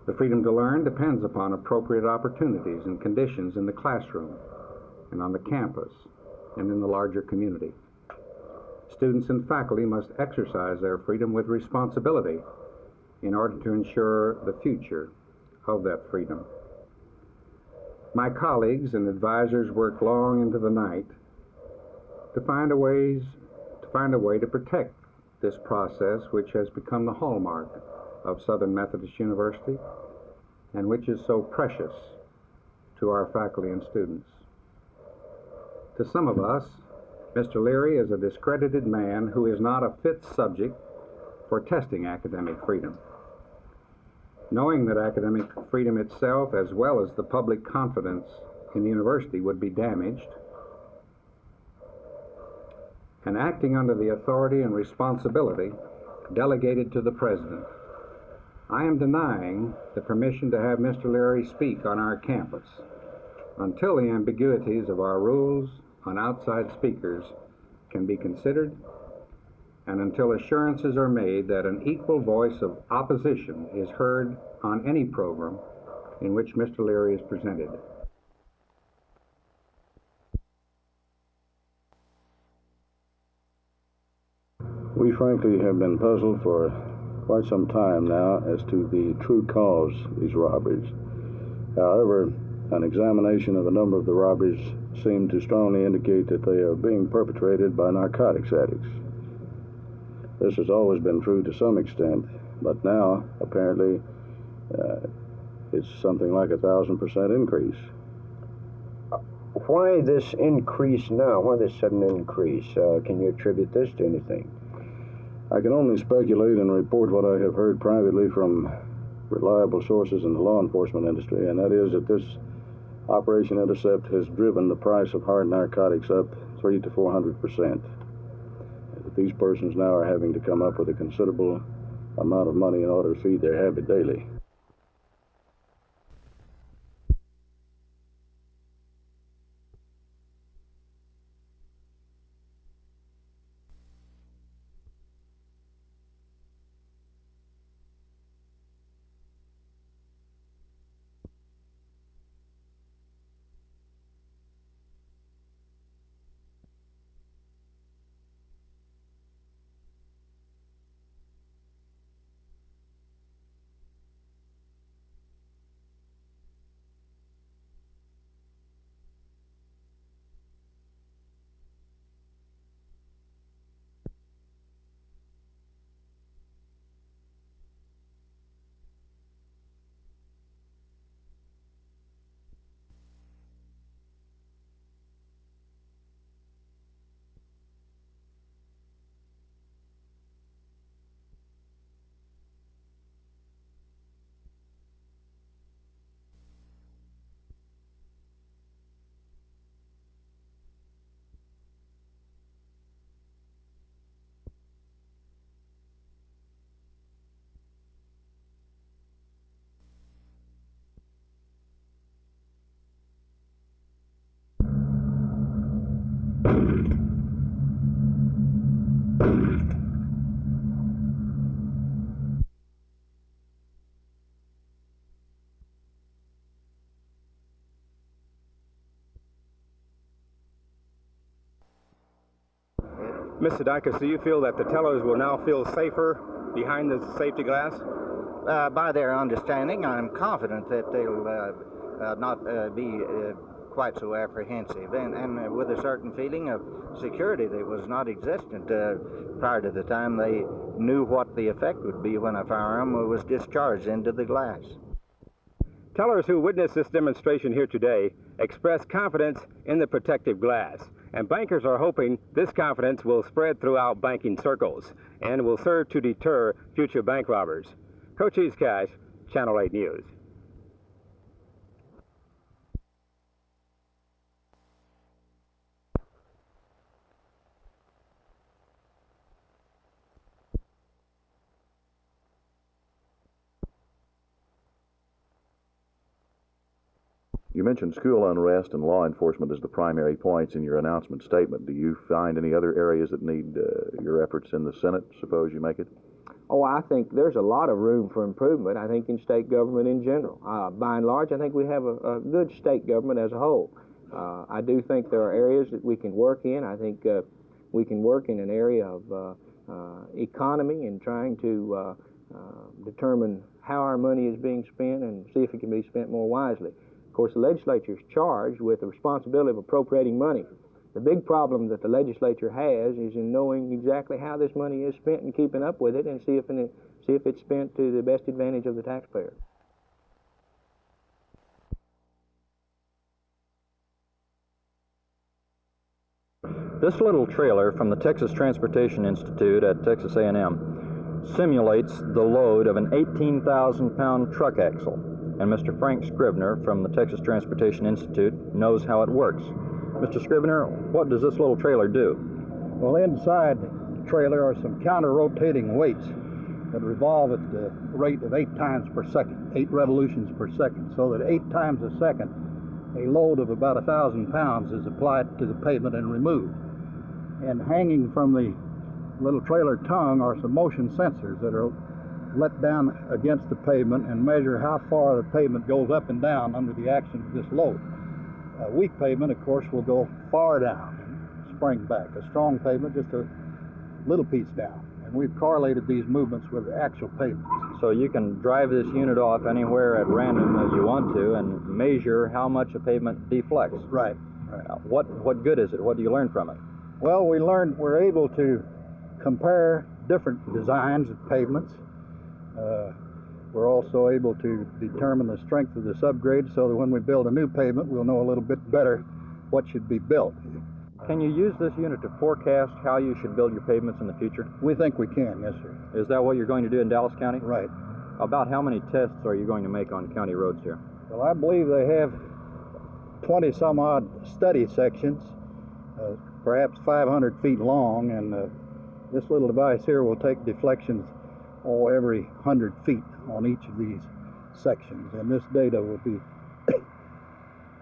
The freedom to learn depends upon appropriate opportunities and conditions in the classroom and on the campus and in the larger community. Students and faculty must exercise their freedom with responsibility in order to ensure the future of that freedom. My colleagues and advisors work long into the night to find a way to protect this process, which has become the hallmark of Southern Methodist University and which is so precious to our faculty and students. To some of us, Mr. Leary is a discredited man who is not a fit subject for testing academic freedom. Knowing that academic freedom itself, as well as the public confidence in the university, would be damaged, and acting under the authority and responsibility delegated to the President, I am denying the permission to have Mr. Leary speak on our campus until the ambiguities of our rules on outside speakers can be considered, and until assurances are made that an equal voice of opposition is heard on any program in which Mr. Leary is presented. We frankly have been puzzled for quite some time now as to the true cause of these robberies. However, an examination of a number of the robberies seem to strongly indicate that they are being perpetrated by narcotics addicts. This has always been true to some extent, but now, apparently, it's something like 1,000% increase. Why this increase now? Why this sudden increase? Can you attribute this to anything? I can only speculate and report what I have heard privately from reliable sources in the law enforcement industry, and that is that this Operation Intercept has driven the price of hard narcotics up 300 to 400%. These persons now are having to come up with a considerable amount of money in order to feed their habit daily. Mr. Dykes, do you feel that the tellers will now feel safer behind the safety glass? By their understanding, I'm confident that they'll not be quite so apprehensive, and with a certain feeling of security that was not existent prior to the time they knew what the effect would be when a firearm was discharged into the glass. Tellers who witnessed this demonstration here today expressed confidence in the protective glass, and bankers are hoping this confidence will spread throughout banking circles and will serve to deter future bank robbers. Cochise Cash, Channel 8 News. You mentioned school unrest and law enforcement as the primary points in your announcement statement. Do you find any other areas that need your efforts in the Senate, suppose you make it? Oh, I think there's a lot of room for improvement, I think, in state government in general. By and large, I think we have a good state government as a whole. I do think there are areas that we can work in. I think we can work in an area of economy and trying to determine how our money is being spent and see if it can be spent more wisely. Of course, the legislature is charged with the responsibility of appropriating money. The big problem that the legislature has is in knowing exactly how this money is spent and keeping up with it and see if it's spent to the best advantage of the taxpayer. This little trailer from the Texas Transportation Institute at Texas A&M simulates the load of an 18,000-pound truck axle, and Mr. Frank Scribner from the Texas Transportation Institute knows how it works. Mr. Scribner, what does this little trailer do? Well, inside the trailer are some counter-rotating weights that revolve at the rate of 8 times per second, 8 revolutions per second, so that 8 times a second a load of about 1,000 pounds is applied to the pavement and removed. And hanging from the little trailer tongue are some motion sensors that are let down against the pavement and measure how far the pavement goes up and down under the action of this load. A weak pavement, of course, will go far down and spring back. A strong pavement, just a little piece down. And we've correlated these movements with the actual pavement. So you can drive this unit off anywhere at random as you want to and measure how much a pavement deflects. Right. What good is it? What do you learn from it? Well, we're able to compare different designs of pavements. We're also able to determine the strength of the subgrade so that when we build a new pavement, we'll know a little bit better what should be built. Can you use this unit to forecast how you should build your pavements in the future? We think we can, yes, sir. Is that what you're going to do in Dallas County? Right. About how many tests are you going to make on county roads here? Well, I believe they have 20-some-odd study sections, perhaps 500 feet long, and this little device here will take deflections every 100 feet on each of these sections, and this data will be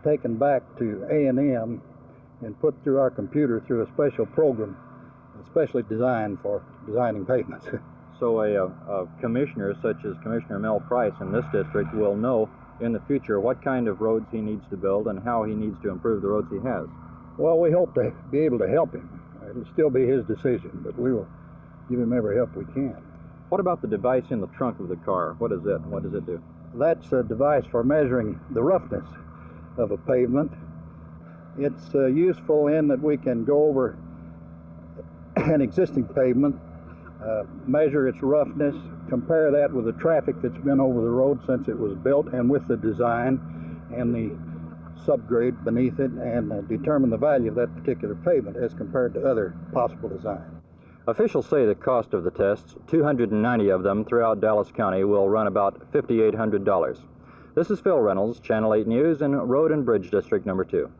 taken back to A&M and put through our computer through a special program especially designed for designing pavements. So a commissioner such as Commissioner Mel Price in this district will know in the future what kind of roads he needs to build and how he needs to improve the roads he has. Well, we hope to be able to help him. It'll still be his decision, but we will give him every help we can. What about the device in the trunk of the car? What is it? What does it do? That's a device for measuring the roughness of a pavement. It's useful in that we can go over an existing pavement, measure its roughness, compare that with the traffic that's been over the road since it was built and with the design and the subgrade beneath it, and determine the value of that particular pavement as compared to other possible designs. Officials say the cost of the tests, 290 of them throughout Dallas County, will run about $5,800. This is Phil Reynolds, Channel 8 News in Road and Bridge District number 2.